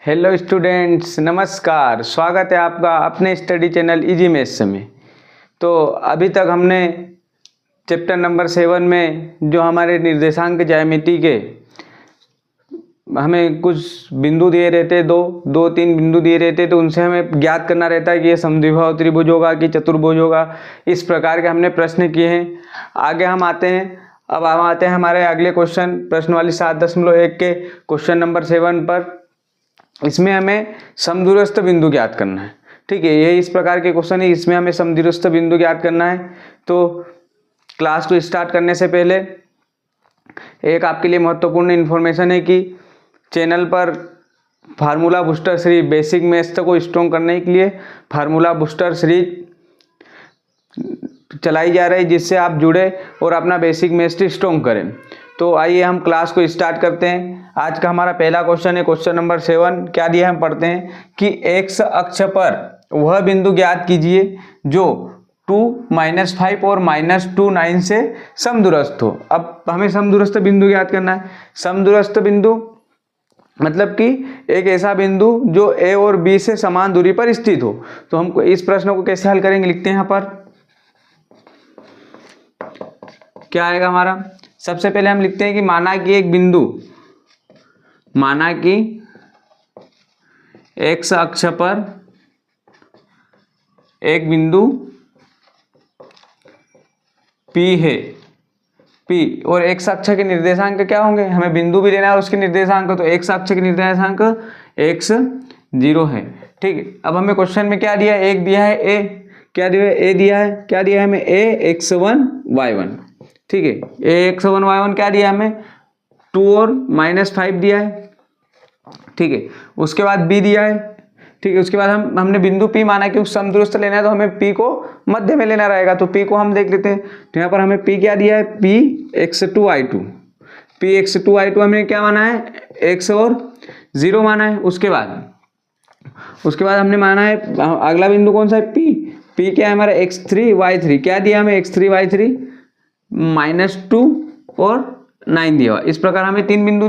Hello students, नमस्कार। स्वागत है आपका अपने स्टडी चैनल इजी मैथ्स में। तो अभी तक हमने चैप्टर नंबर 7 में जो हमारे निर्देशांक ज्यामिति के हमें कुछ बिंदु दिए रहते, दो तीन बिंदु दिए रहते, तो उनसे हमें ज्ञात करना रहता है कि ये समद्विबाहु त्रिभुज होगा कि चतुर्भुज होगा। इस प्रकार के हमने प्रश्न किए हैं। आगे हम आते हैं, अब हम आते हैं हमारे अगले क्वेश्चन, प्रश्न वाली 7.1 के क्वेश्चन नंबर 7 पर। इसमें हमें समदूरस्थ बिंदु ज्ञात करना है। ठीक है, ये इस प्रकार के क्वेश्चन है, इसमें हमें समदूरस्थ बिंदु ज्ञात करना है। तो क्लास को स्टार्ट करने से पहले एक आपके लिए महत्वपूर्ण इन्फॉर्मेशन है कि चैनल पर formula booster series basic maths को स्ट्रॉन्ग करने के लिए फार्मूला बूस्टर सीरीज चलाई जा रही है, जिससे आप जुड़े और अपना बेसिक मैथ्स स्ट्रॉन्ग करें। तो आइए हम क्लास को स्टार्ट करते हैं। आज का हमारा पहला क्वेश्चन है, क्वेश्चन नंबर 7। क्या दिया हम पढ़ते हैं कि एक्स अक्ष पर वह बिंदु ज्ञात कीजिए जो 2, -5 और -2, 9 से समदूरस्थ हो। अब हमें समदूरस्थ बिंदु ज्ञात करना है। समदूरस्थ बिंदु मतलब कि एक ऐसा बिंदु जो ए और बी से समान दूरी पर स्थित हो। तो हम इस प्रश्न को कैसे हल करेंगे, लिखते हैं यहाँ पर। क्या आएगा हमारा, सबसे पहले हम लिखते हैं कि माना कि एक्स अक्ष पर एक बिंदु P है, P और एक्स अक्ष के निर्देशांक क्या होंगे, हमें बिंदु भी लेना है और उसके निर्देशांक। तो एक्स अक्ष के निर्देशांक x 0 है। ठीक है, अब हमें क्वेश्चन में क्या दिया है, एक दिया है a, क्या दिया है, a दिया है, क्या दिया है हमें, a x1 y1। ठीक है, a x1 y1 क्या दिया हमें, 2 और -5 दिया है। ठीक है, उसके बाद b दिया है। ठीक है, उसके बाद हमने बिंदु P माना कि उस समदूरस्थ लेना है, तो हमें P को मध्य में लेना रहेगा। तो P को हम देख लेते हैं। तो यहाँ पर हमें P क्या दिया है, P x2 y2। P x2 y2 हमने क्या माना है, x और 0 माना है। उसके बाद हमने माना है अगला बिंदु कौन सा है, P क्या है हमारा, x3 y3। क्या दिया हमें, x3 y3, -2 और 9 दिया। इस प्रकार हमें 3 बिंदु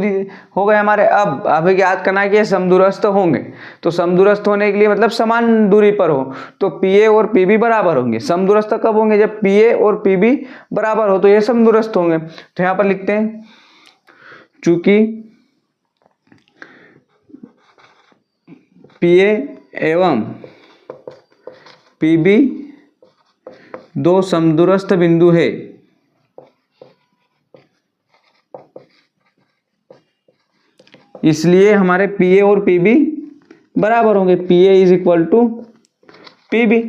हो गए हमारे। अब हमें याद करना है कि ये समदूरस्थ होंगे। तो समदूरस्थ होने के लिए मतलब समान दूरी पर हो, तो PA और PB बराबर होंगे। समदूरस्थ कब होंगे, जब PA और PB बराबर हो, तो ये समदूरस्थ होंगे। तो यहाँ पर लिखते हैं, चूंकि PA एवं PB दो समदूरस्थ बिंदु है, इसलिए हमारे PA और PB बराबर होंगे। PA = PB।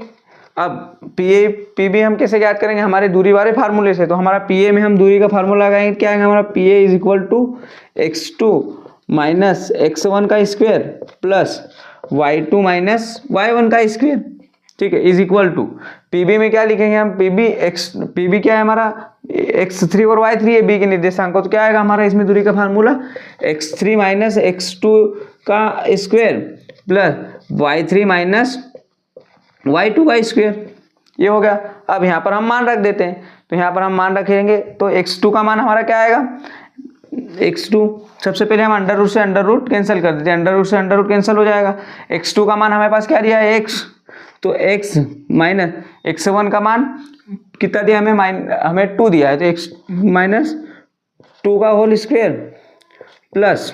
अब PA PB हम कैसे ज्ञात करेंगे, हमारे दूरी वाले फार्मूले से। तो हमारा PA में हम दूरी का फार्मूला लगाएंगे, क्या आएगा हमारा, PA = x2 - x1 का स्क्वायर प्लस y2 - y1 का स्क्वायर। ठीक है, = PB में क्या लिखेंगे हम, PB क्या है हमारा, x3 और y3 है B के निर्देशांक। तो क्या आएगा हमारा इसमें दूरी का फार्मूला, x3 - x2 का स्क्वायर प्लस y3 - y2 का स्क्वायर। ये हो गया। अब यहाँ पर हम मान रख देते हैं। तो यहाँ पर हम मान रखेंगे, तो x2 का मान हमारा क्या आएगा, x2 सबसे पहले हम अंडर रूट से अंडर रूट कैंसिल कर देते हैं, अंडर रूट से अंडर रूट कैंसिल हो जाएगा। x2 का मान हमारे पास क्या दिया है, x, तो x - x1 का मान कितना दिया हमें 2 दिया है, तो x - 2 का whole square plus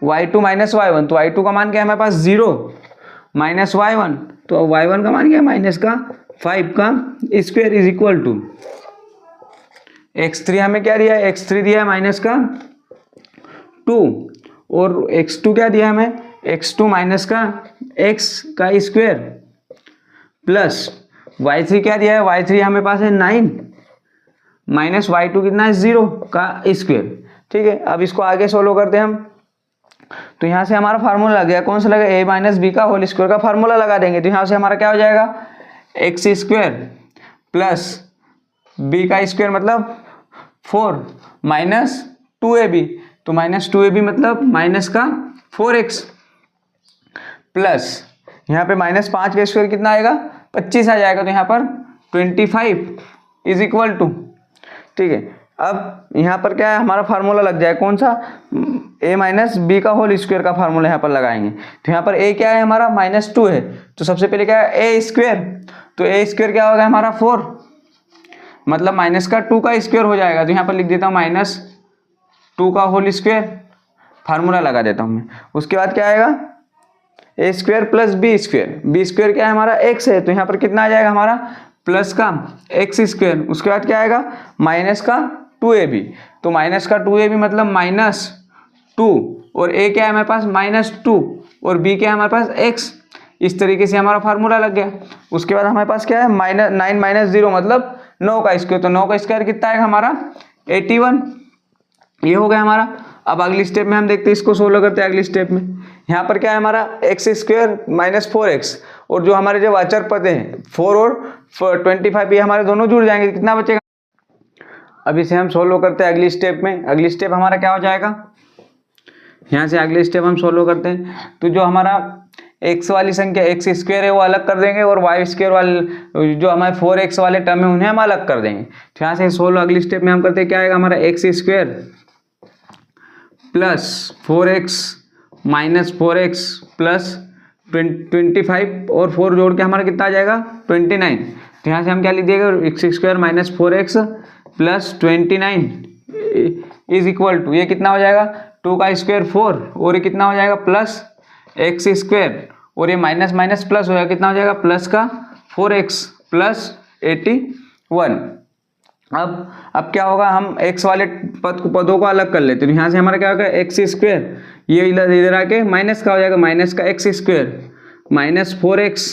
y2 - y1। तो y2 का मान क्या है हमारे पास, 0 - y1, तो y1 का मान क्या है, -5 का स्क्वायर = x3 हमें क्या दिया है, x3 दिया है -2 और x2 क्या दिया हमें, x2 - x का स्क्वायर प्लस y3 क्या दिया है, y3 हमें पास है 9 -y2 कितना है, 0 का स्क्वायर। ठीक है, अब इसको आगे सोल्व करते हैं हम। तो यहाँ से हमारा फार्मूला लग गया, कौन सा लगा, a - b का होल स्क्वायर का फार्मूला लगा देंगे। तो यहाँ से हमारा क्या हो जाएगा, x² प्लस b का स्क्वायर मतलब 4 -2ab। तो -2ab मतलब -4x प्लस यहाँ पे -5 का स्क्वायर कितना आएगा, 25 आ जाएगा। तो यहाँ पर 25 = ठीक है। अब यहाँ पर क्या है, हमारा फार्मूला लग जाए कौन सा, a माइनस बी का होल स्क्वायर का फार्मूला यहाँ पर लगाएंगे। तो यहाँ पर a क्या है हमारा -2 है, तो सबसे पहले क्या है a स्क्वायर, तो a स्क्वायर क्या होगा हमारा 4, मतलब -2 का स्क्वायर हो जाएगा। तो यहाँ पर लिख देता हूँ -2 का होल स्क्वायर, फार्मूला लगा देता हूँ मैं। उसके बाद क्या आएगा a square plus B square, B square क्या है हमारा x है, तो यहाँ पर कितना आ जाएगा हमारा प्लस का x स्क्वायर। उसके बाद क्या आएगा माइनस का 2ab, तो माइनस का 2ab मतलब -2, और a क्या है हमारे पास -2, और b क्या है हमारे पास x। इस तरीके से हमारा फार्मूला लग गया। उसके बाद हमारे पास क्या है -9 - 0 मतलब 9 का स्क्वायर, तो 9 का स्क्वायर कितना आएगा हमारा 81, ये हो गया हमारा। अब अगली स्टेप में हम देखते हैं, इसको सोल्व करते हैं अगली स्टेप में। यहाँ पर क्या है हमारा x स्क्वायर -4x, और जो हमारे जब अचर पद हैं 4 और 25 ये हमारे दोनों जुड़ जाएंगे, कितना बचेगा। अब इसे हम सोल्व करते हैं अगली स्टेप में। अगली स्टेप हमारा क्या हो जाएगा, यहाँ से अगली स्टेप हम सोल्व करते हैं, तो जो हमारा x वाली संख्या x स्क्वायर है वो अलग कर देंगे, और y स्क्वायर वाले जो हमारे 4x वाले टर्म है उन्हें हम अलग कर देंगे। तो यहाँ से सोल्व अगली स्टेप में हम करते हैं, क्या आएगा हमारा x square plus 4x minus 4x plus 25 और 4 जोड़ के हमारा कितना आ जाएगा 29। तो यहाँ से हम क्या लिख देंगे x स्क्वायर माइनस 4x प्लस 29 इज इक्वल टू, ये कितना हो जाएगा 2 का स्क्वायर 4, और ये कितना हो जाएगा प्लस x स्क्वायर, और ये माइनस माइनस प्लस हो जाएगा, कितना हो जाएगा प्लस का 4x प्लस 81। अब क्या होगा, हम x वाले पदों को अलग कर लेते हैं। तो यहाँ से हमारा क्या होगा x स्क्वायर, ये इधर आके माइनस का हो जाएगा, माइनस का x स्क्वायर माइनस 4x,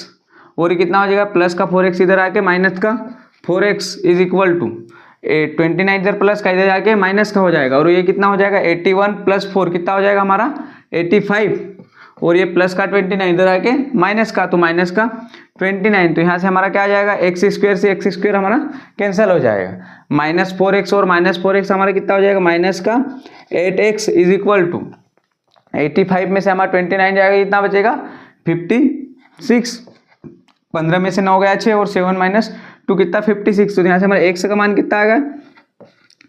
और ये कितना हो जाएगा प्लस का 4x इधर आके माइनस का 4x इज इक्वल टू 29 इधर प्लस का इधर आके माइनस का हो जाएगा, और ये कितना हो जाएगा 81 प्लस 4 कितना हो जाएगा हमारा 85, और ये प्लस का 29 इधर आके माइनस का, तो माइनस का 29। तो यहाँ से हमारा क्या आ जाएगा x स्क्वायर से x स्क्वायर हमारा कैंसिल हो जाएगा, -4x और -4x हमारा कितना हो जाएगा माइनस का 8x इज इक्वल टू 85 में से हमारा 29 जाएगा, कितना बचेगा 56। 15 में से 9 गया 6 और 7 - 2 कितना 56। तो यहाँ से हमारा x का मान कितना आएगा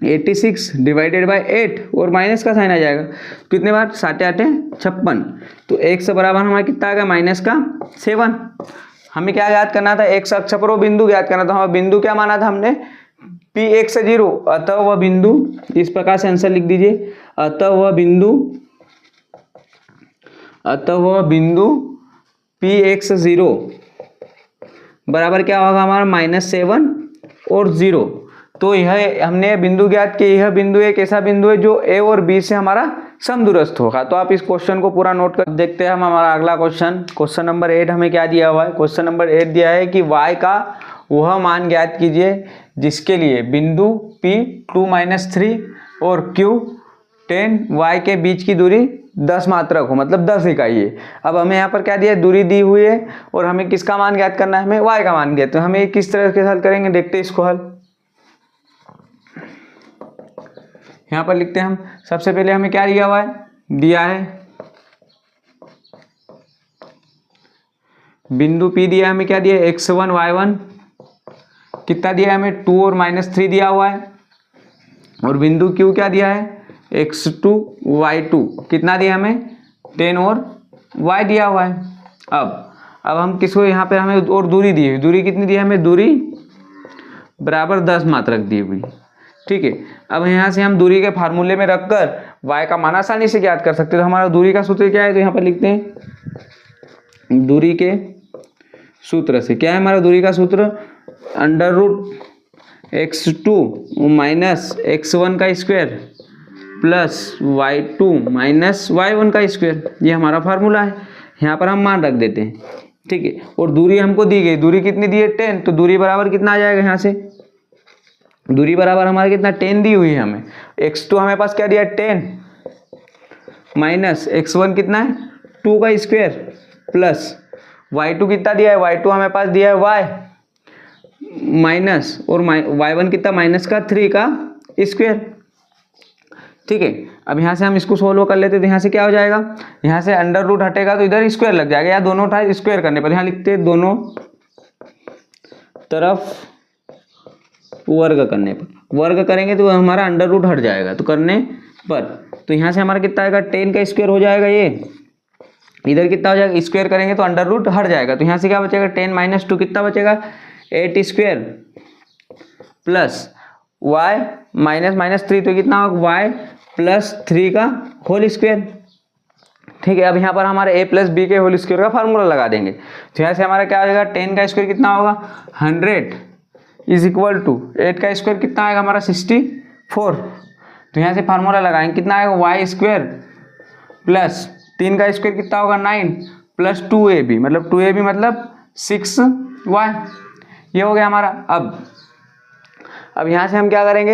86 डिवाइडेड बाय 8, और माइनस का साइन आ जाएगा, कितने बार 7 8 56। तो x बराबर हमारा कितना आ गया माइनस का 7। हमें क्या याद करना था, x अक्ष पर वो बिंदु याद करना था। हमारा बिंदु क्या माना था हमने p 1 से 0, अतः वह बिंदु, इस प्रकार से आंसर लिख दीजिए, अतः वह बिंदु p 1 से 0 बराबर क्या होगा हमारा -7 और 0। तो यह हमने बिंदु ज्ञात किया, यह बिंदु एक ऐसा बिंदु है जो a और b से हमारा समदूरस्थ होगा। तो आप इस क्वेश्चन को पूरा नोट कर देखते हैं हम हमारा अगला क्वेश्चन नंबर 8 हमें क्या दिया हुआ है। क्वेश्चन नंबर 8 दिया है कि y का वह मान ज्ञात कीजिए जिसके लिए बिंदु p 2 - 3 और q 10 y के बीच की दूरी 10 मात्रक हो, मतलब 10 इकाई है। अब हमें यहाँ पर क्या दिया है, दूरी दी हुई है, और हमें किसका मान ज्ञात करना है, हमें y का मान ज्ञात। तो हमें किस तरह के हल करेंगे, देखते हैं इसको हल। यहाँ पर लिखते हैं हम, सबसे पहले हमें क्या दिया हुआ है, दिया है बिंदु P दिया है हमें, क्या दिया है x1 y1 कितना दिया है हमें 2 और -3 दिया हुआ है, और बिंदु Q क्या दिया है x2 y2 कितना दिया हमें 10 और y दिया हुआ है। अब हम किसको यहाँ पे हमें और दूरी दी हुई, दूरी कितनी दी है हमें, दूरी बराबर 10 मात्रक दी हुई, ठीक है। अब यहाँ से हम दूरी के फार्मूले में रखकर y का मान आसानी से ज्ञात कर सकते हैं। तो हमारा दूरी का सूत्र क्या है, तो यहाँ पर लिखते हैं दूरी के सूत्र से, क्या है हमारा दूरी का सूत्र, √x2 - x1 का स्क्वायर प्लस y2 - y1 का स्क्वायर, ये हमारा फार्मूला है। यहाँ पर हम मान रख देते हैं, ठीक है। और दूरी हमको दी गई, दूरी कितनी दी है 10, तो दूरी बराबर कितना आ जाएगा, यहाँ से दूरी बराबर हमारा कितना 10 दी हुई है हमें, x2 हमारे पास क्या दिया है 10 माइनस x1 कितना है 2 का स्क्वायर प्लस y2 कितना दिया है, y2 हमारे पास दिया है y माइनस और y1 कितना माइनस का 3 का स्क्वायर, ठीक है। अब यहाँ से हम इसको सोल्व कर लेते हैं। तो यहाँ से क्या हो जाएगा, यहाँ से अंडर रूट हटेगा तो इधर स्क्वायर लग जाएगा, या दोनों था स्क्वायर करने पर, यहाँ लिखते हैं दोनों तरफ वर्ग करने पर, वर्ग करेंगे तो हमारा अंडर रूट हट जाएगा, तो करने पर तो यहाँ से हमारा कितना आएगा 10 का स्क्वायर हो जाएगा, ये इधर कितना हो जाएगा स्क्वायर करेंगे तो अंडर रूट हट जाएगा, तो यहाँ से क्या बचेगा 10 माइनस 2 कितना बचेगा 8 square plus Y minus minus 3 तो कितना होगा वाई प्लस 3 का होल स्क्वायर। ठीक है, अब यहाँ पर हमारे a प्लस बी के होल स्क्वायर का फार्मूला लगा देंगे, तो यहाँ से हमारा क्या हो जाएगा 10 का स्क्वायर कितना होगा 100 इज इक्वल टू 8 का स्क्वायर कितना आएगा हमारा 64, तो यहाँ से फार्मूला लगाएंगे कितना आएगा वाई स्क्वायर प्लस 3 का स्क्वायर कितना होगा 9 प्लस 2ab मतलब 2ab मतलब 6y, ये हो गया हमारा। अब यहाँ से हम क्या करेंगे,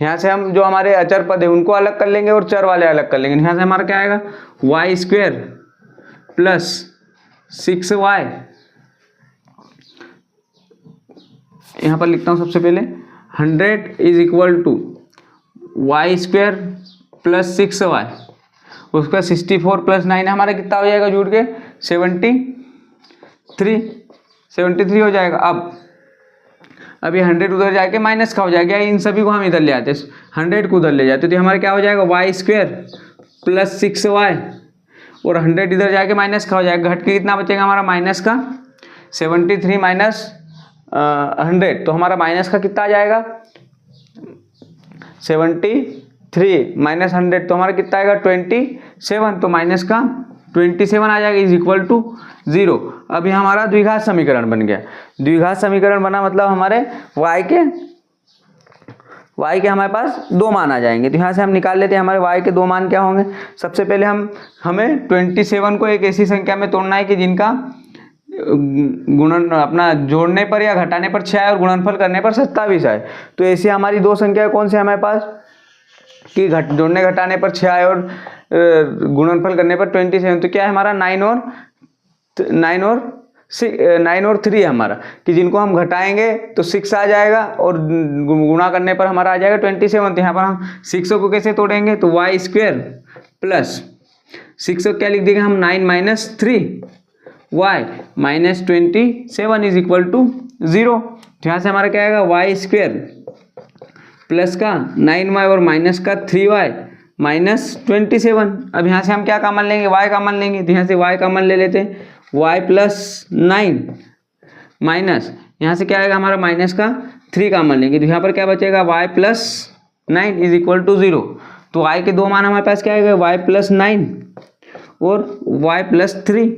यहाँ से हम जो हमारे अचर पद है उनको अलग कर लेंगे और चर वाले अलग कर लेंगे, यहाँ से हमारा क्या आएगा वाई स्क्वायर प्लस 6y, यहाँ पर लिखता हूँ सबसे पहले 100 is equal to Y square plus 6y, उसका 64 प्लस 9 हमारा कितना हो जाएगा जुड़ के 73 हो जाएगा। अब ये 100 उधर जाके माइनस का हो जाएगा, इन सभी को हम इधर ले आते 100 को उधर ले जाते तो हमारा क्या हो जाएगा वाई स्क्वायर प्लस 6y और 100 इधर जाके माइनस का हो जाएगा, घट के कितना बचेगा हमारा माइनस का 73 माइनस 100, तो हमारा माइनस का कितना आ जाएगा 73 माइनस 100 तो हमारा कितना आएगा 27, तो माइनस का 27 आ जाएगा इज इक्वल टू 0। अब ये हमारा द्विघात समीकरण बन गया, द्विघात समीकरण बना मतलब हमारे y के हमारे पास दो मान आ जाएंगे, तो यहाँ से हम निकाल लेते हैं हमारे y के दो मान क्या होंगे। सबसे पहले हमें 27 को एक ऐसी संख्या में तोड़ना है कि जिनका गुणन अपना जोड़ने पर या घटाने पर 6 आए और गुणनफल करने पर 27 आए, तो ऐसी हमारी दो संख्या कौन से हमारे पास कि जोड़ने घटाने पर 6 आए और गुणनफल करने पर 27, तो क्या है हमारा 9 और 3 है हमारा, कि जिनको हम घटाएंगे तो 6 आ जाएगा और गुणा करने पर हमारा आ जाएगा 27, तो यहाँ पर हम 6 को कैसे तोड़ेंगे तो वाई स्क्वायर प्लस 6 को क्या लिख देंगे हम 9 minus 3 Y minus 27 is equal to 0, तो यहाँ से हमारा क्या आएगा वाई स्क्वायर प्लस का 9y और माइनस का 3y माइनस 27। अब यहाँ से हम क्या कॉमन लेंगे y कॉमन लेंगे, तो यहाँ से y कॉमन ले लेते हैं y प्लस 9 माइनस यहाँ से क्या आएगा हमारा माइनस का 3 कॉमन लेंगे, तो यहाँ पर क्या बचेगा y plus 9 is equal to 0, तो y के दो मान हमारे पास क्या आएगा y प्लस 9 और y plus 3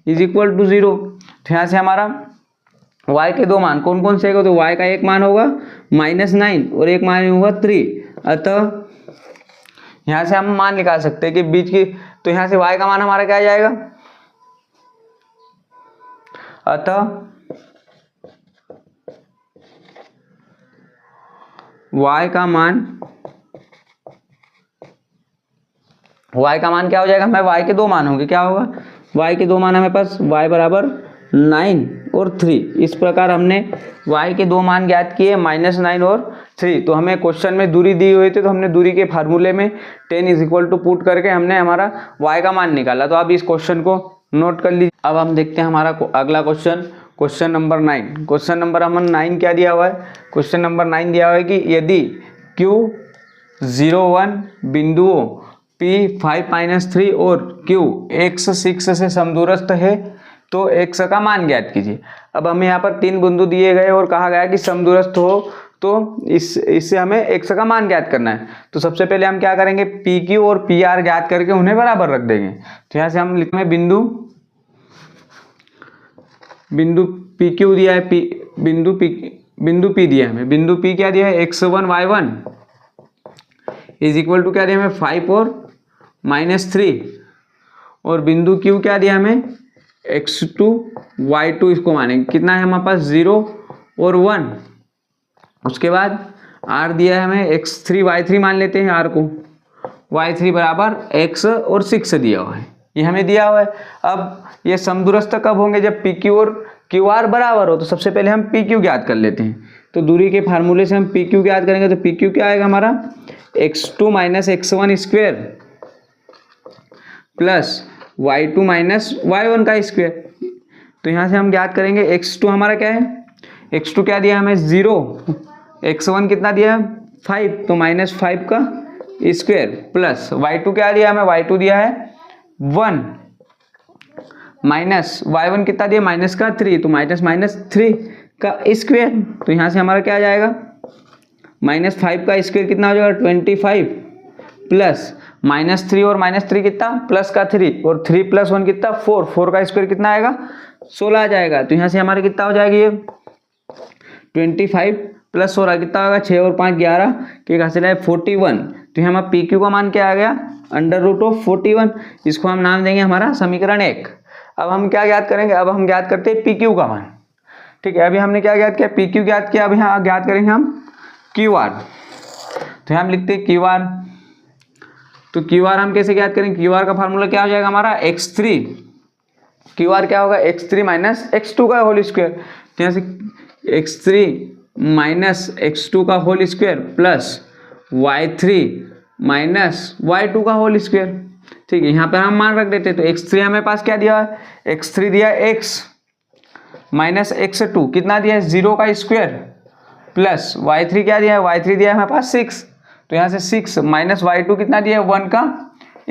is equal to 0, तो यहाँ से हमारा y के दो मान कौन कौन से होगा, तो y का एक मान होगा -9 और एक मान होगा 3, अतः यहाँ से हम मान निकाल सकते हैं कि बीच की, तो यहाँ से y का मान हमारा क्या आ जाएगा, अतः y का मान क्या हो जाएगा, हमें y के दो मान होंगे, क्या होगा y के दो मान हमें पास y बराबर 9 और 3, इस प्रकार हमने y के दो मान ज्ञात किए -9 और 3। तो हमें क्वेश्चन में दूरी दी हुई थी, तो हमने दूरी के फार्मूले में 10 इज इक्वल टू पुट करके हमने हमारा y का मान निकाला, तो आप इस क्वेश्चन को नोट कर लीजिए। अब हम देखते हैं हमारा अगला क्वेश्चन नंबर 9। क्वेश्चन नंबर 9 क्या दिया हुआ है, क्वेश्चन नंबर 9 दिया हुआ है कि यदि Q01 बिंदुओं P5-3 और Q x6 से समदूरस्थ है तो x का मान ज्ञात कीजिए। अब हमें यहाँ पर 3 बिंदु दिए गए और कहा गया कि समदूरस्थ हो तो इससे हमें x का मान ज्ञात करना है। तो सबसे पहले हम क्या करेंगे, PQ और PR ज्ञात करके उन्हें बराबर रख देंगे। तो यहाँ से हम लिखते हैं बिंदु PQ दिया है, बिंदु P दिया है हमें, बिंदु P क्या दिया है x1 y1 is equal to क्या दिया हमें 5 और -3, और बिंदु Q क्या दिया हमें x2 y2, इसको मानेंगे कितना है हमारे पास 0 और 1। उसके बाद r दिया है हमें x3 y3 मान लेते हैं, r को y3 बराबर x और 6 दिया हुआ है, ये हमें दिया हुआ है। अब ये समदूरस्थ कब होंगे, जब PQ और QR बराबर हो। तो सबसे पहले हम PQ ज्ञात कर लेते हैं, तो दूरी के फार्मूले से हम PQ ज्ञात करेंगे, तो PQ क्या आएगा हमारा x2 minus x1 square plus y2 minus y1 का स्क्वायर। तो यहाँ से हम ज्ञात करेंगे x2 हमारा क्या है x2 क्या दिया हमें 0, x1 कितना दिया 5, तो -5 का स्क्वायर प्लस y2 क्या दिया हमें, y2 दिया है 1 माइनस y1 कितना दिया माइनस का 3, तो -3 का स्क्वायर। तो यहाँ से हमारा क्या आ जाएगा -5 का स्क्वायर कितना हो जाएगा 25 प्लस -3 और -3 कितना प्लस का 3 और 3 + 1 कितना 4, 4 का स्क्वायर कितना आएगा 16 आ जाएगा। तो यहाँ से हमारे कितना हो जाएगी ये 25 + 16 कितना होगा 6 और 5 11 के हासिल है 41। तो यहाँ पी क्यू का मान क्या आ गया √41। इसको हम नाम देंगे हमारा समीकरण 1। अब हम क्या ज्ञात करेंगे, अब हम ज्ञात करते हैं पी क्यू का मान। ठीक है, अभी हमने क्या ज्ञात किया पी क्यू ज्ञात किया, अब यहाँ ज्ञात करेंगे हम क्यू आर। तो हम लिखते हैं क्यू आर। तो क्यू आर हम कैसे ज्ञात करेंगे, क्यू आर का फार्मूला क्या हो जाएगा हमारा x3, क्यू आर क्या होगा x3 - x2 का होल स्क्वायर। तो यहाँ से x3 - x2 का whole square plus y3 - y2 का होल स्क्वायर। ठीक है, यहाँ पर हम मान रख देते हैं। तो x3 हमें पास क्या दिया है, x3 दिया है x -x2 कितना दिया है 0 का स्क्वायर प्लस y3 क्या दिया है, y3 दिया है हमारे पास 6। तो यहाँ से 6 - y2 कितना दिया है 1 का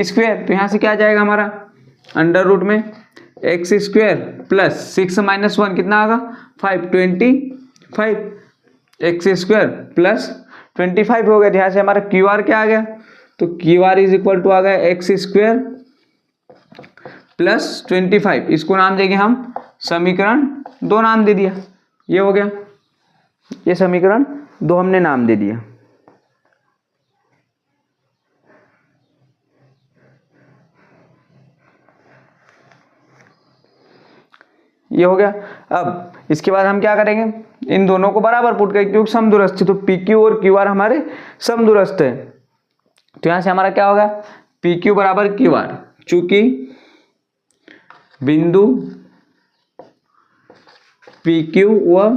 स्क्वायर। तो यहाँ से क्या आ जाएगा हमारा अंडर रूट में x² प्लस 6 - 1 कितना होगा 5, 25 x² प्लस 25 हो गया। यहाँ से हमारा क्यू आर क्या आ गया, तो क्यू आर = आ गया x² प्लस 25। इसको नाम देंगे हम समीकरण 2 नाम दे दिया। ये हो गया, ये समीकरण 2 हमने नाम दे दिया। ये हो गया। अब इसके बाद हम क्या करेंगे, इन दोनों को बराबर पुट करेंगे क्योंकि समदूरस्थ है। तो पी क्यू और क्यू आर हमारे समदूरस्थ है। तो यहाँ से हमारा क्या होगा पी क्यू बराबर क्यू आर, चूंकि बिंदु पी क्यू व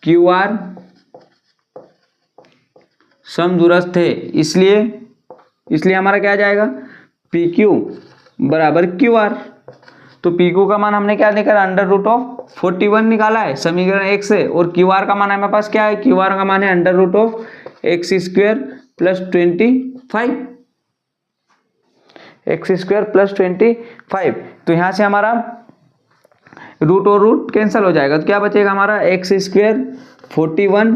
क्यू आर समदूरस्थ है, इसलिए हमारा क्या आ जाएगा पी क्यू बराबर क्यू आर। तो पी क्यू का मान हमने क्या निकाला √41 निकाला है समीकरण 1 से, और क्यू आर का मान हमारे पास क्या है, क्यू आर का मान है x² प्लस 25, x² प्लस 25। तो यहाँ से हमारा रूट और रूट कैंसिल हो जाएगा। तो क्या बचेगा हमारा x² 41,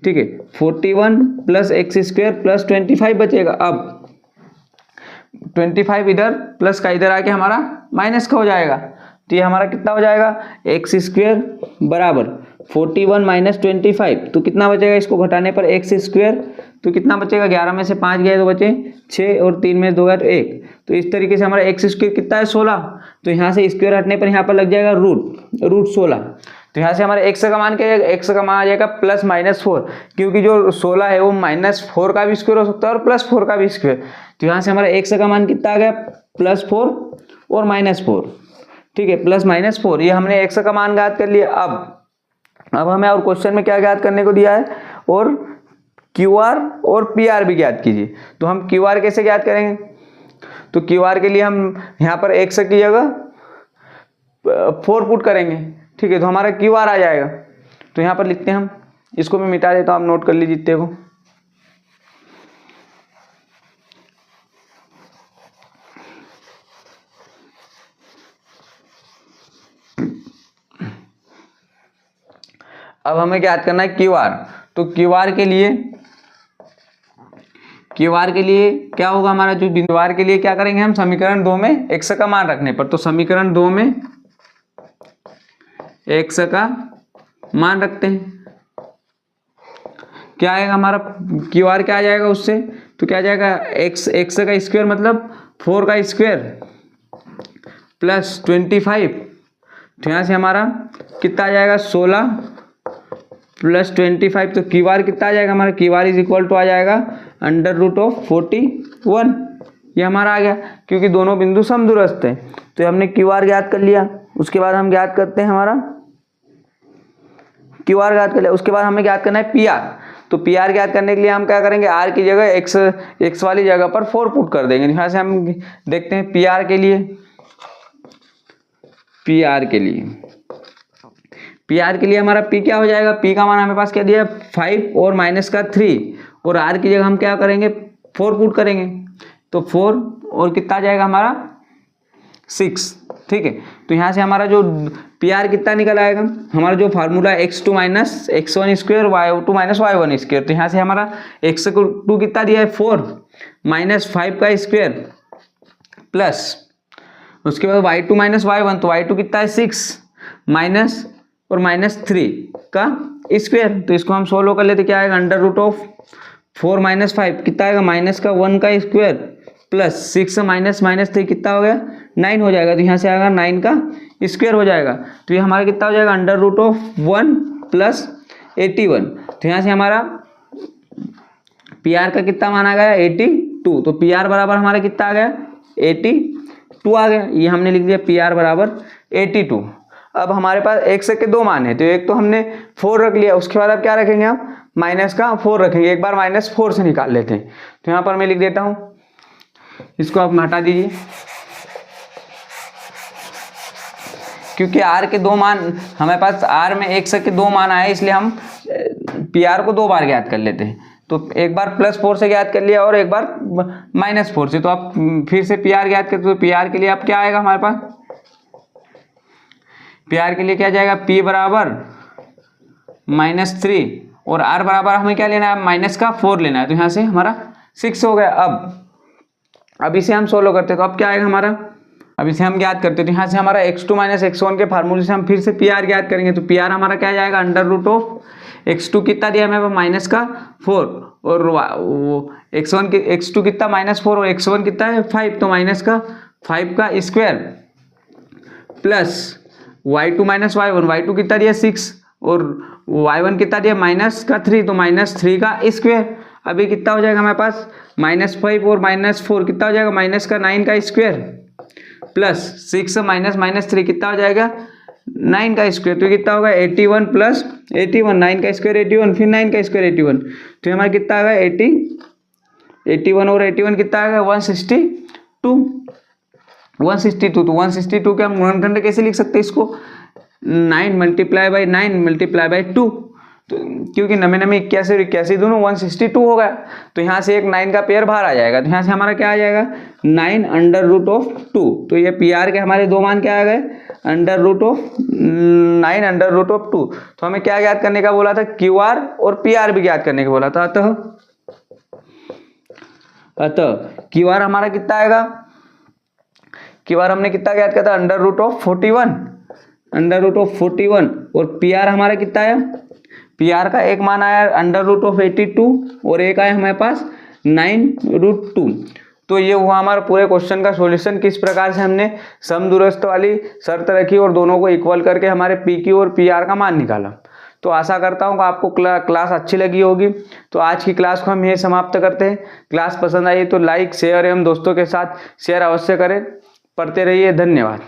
ठीक है 41 प्लस x² प्लस 25 बचेगा। अब 25 इधर प्लस का इधर आके हमारा माइनस का हो जाएगा। तो ये हमारा कितना हो जाएगा x² बराबर 41 - 25। तो कितना बचेगा, इसको घटाने पर x², तो कितना बचेगा 11 में से 5 गए तो बचे 6 और 3 में 2 गए तो 1। तो इस तरीके से हमारा x² कितना है 16। तो यहाँ से स्क्वायर हटने पर यहाँ पर लग जाएगा रूट 16। तो यहाँ से हमारे x का मान क्या है, x का मान आ जाएगा +-4, क्योंकि जो 16 है वो -4 का भी स्क्वायर हो सकता है और +4 का भी स्क्वायर। तो यहाँ से हमारा x का मान कितना आ गया +4 और -4, ठीक है +-4। ये हमने x का मान ज्ञात कर लिया। अब हमें और क्वेश्चन में क्या ज्ञात करने को दिया है, और QR और PR भी ज्ञात कीजिए। तो हम QR कैसे ज्ञात करेंगे, तो QR के लिए हम यहाँ पर x की जगह 4 पुट करेंगे, ठीक है। तो हमारा QR आ जाएगा। तो यहाँ पर लिखते हैं हम, इसको मैं मिटा देता हूँ, आप नोट कर लीजिए इतने को। अब हमें ज्ञात करना है QR। तो QR के लिए क्या होगा हमारा जो बिंदु R के लिए क्या करेंगे हम, समीकरण 2 में x का मान रखने पर, तो समीकरण 2 में x का मान रखते हैं। क्या आएगा हमारा QR क्या आ जाएगा उससे, तो क्या आ जाएगा x का स्क्वायर मतलब 4 का स्क्वायर प्लस 25। तो यहाँ से हमारा कितना आ जाएगा 16 प्लस 25। तो QR कितना आ जाएगा हमारा, QR = आ जाएगा √41। ये हमारा आ गया, क्योंकि दोनों बिंदु समदूरस्थ हैं। तो हमने QR ज्ञात कर लिया। उसके बाद हम ज्ञात करते हैं हमारा QR ज्ञात कर लिया। उसके बाद हमें ज्ञात करना है PR। तो PR ज्ञात करने के लिए हम क्या करेंगे, R की जगह x वाली जगह पर 4 पुट कर देंगे। यहाँ से हम देखते हैं PR पी आर के लिए हमारा पी क्या हो जाएगा, पी का मान हमारे पास क्या दिया है 5 और माइनस का 3 और आर की जगह हम क्या करेंगे 4 पुट करेंगे तो 4 और कितना आ जाएगा हमारा 6। ठीक है, तो यहाँ से हमारा जो पी आर कितना निकल आएगा, हमारा जो formula x2 minus x1 square y2 minus y1 square, तो यहाँ से हमारा x2 कितना दिया है 4 माइनस 5 का स्क्वायर प्लस उसके बाद y2 माइनस y1, तो y2 कितना है 6 माइनस और माइनस 3 का स्क्वायर, तो इसको हम सोल्व कर लेते क्या आएगा अंडर रूट ऑफ 4 माइनस 5 कितना आएगा माइनस का 1 का स्क्वायर प्लस 6 माइनस माइनस 3 कितना हो गया 9 हो जाएगा, तो यहाँ से आएगा 9 का स्क्वायर हो जाएगा, तो ये हमारा कितना हो जाएगा अंडर रूट ऑफ 1 प्लस 81, तो यहाँ से हमारा पी आर का कितना मान आ गया 82, तो पी आर बराबर हमारा कितना आ गया 82 आ गया, ये हमने लिख दिया पी आर बराबर 82। अब हमारे पास x के दो मान है, तो एक तो हमने 4 रख लिया, उसके बाद अब क्या रखेंगे हम माइनस का 4 रखेंगे, एक बार माइनस 4 से निकाल लेते हैं, तो यहाँ पर मैं लिख देता हूँ, इसको आप हटा दीजिए क्योंकि r के दो मान हमारे पास r में x के दो मान आए इसलिए हम पी आर को दो बार ज्ञात कर लेते हैं, तो एक बार +4 से ज्ञात कर लिया और एक बार -4 से, तो आप फिर से पी आर ज्ञात करते हो, पी आर के लिए अब क्या आएगा हमारे पास पी आर के लिए क्या जाएगा p बराबर -3 और r बराबर हमें क्या लेना है माइनस का 4 लेना है, तो यहाँ से हमारा 6 हो गया। अब इसे हम सोल्व करते हैं तो अब क्या आएगा हमारा, अब इसे हम ज्ञात करते हैं तो यहाँ से हमारा x2 माइनस x1 के फार्मूले से हम फिर से पी आर ज्ञात करेंगे, तो पी आर हमारा क्या जाएगा अंडर रूट ऑफ x2 कितना दिया हमें माइनस का 4 और x2 कितना -4 और x1 कितना है 5, तो माइनस का 5 का square plus y2 minus y1 कितना दिया 6 और y1 कितना दिया माइनस का 3, तो -3 का स्क्वायर, अभी कितना हो जाएगा हमारे पास -5 और -4 कितना हो जाएगा माइनस का 9 का स्क्वायर प्लस 6 माइनस 3 कितना हो जाएगा 9 का स्क्वायर, तो कितना होगा 81 प्लस 81 9 का स्क्वायर 81 फिर 9 का स्क्वायर 81, तो हमारा कितना आ गया 81 और 81 कितना आ गया 162, तो 162 के हम गुणनखंड कैसे लिख सकते हैं इसको 9 मल्टीप्लाई बाई 9 मल्टीप्लाई बाई 2, तो क्योंकि नमे 81 और 81 दोनों 162 हो गया, तो यहाँ से एक 9 का पेयर बाहर आ जाएगा, तो यहाँ से हमारा क्या आ जाएगा 9 अंडर रूट ऑफ 2, तो ये पी आर के हमारे दो मान क्या आ गए under root of 9 under root of 2, तो हमें क्या ज्ञात करने का बोला था क्यू आर और पी आर भी ज्ञात करने का बोला था, अतः क्यू आर हमारा कितना आएगा, क्यू आर हमने कितना ज्ञात किया था अंडर रूट ऑफ 41 और पी आर हमारा कितना आया, पी आर का एक मान आया अंडर रूट ऑफ 82 और एक आया हमारे पास 9√2, तो ये हुआ हमारा पूरे क्वेश्चन का सॉल्यूशन। किस प्रकार से हमने समदूरस्थ वाली शर्त रखी और दोनों को इक्वल करके हमारे पी क्यू और पी आर का मान निकाला। तो आशा करता हूँ कि आपको क्लास अच्छी लगी होगी। तो आज की क्लास को हम यही समाप्त करते हैं। क्लास पसंद आई तो लाइक शेयर एवं दोस्तों के साथ शेयर अवश्य करें। पढ़ते रहिए। धन्यवाद।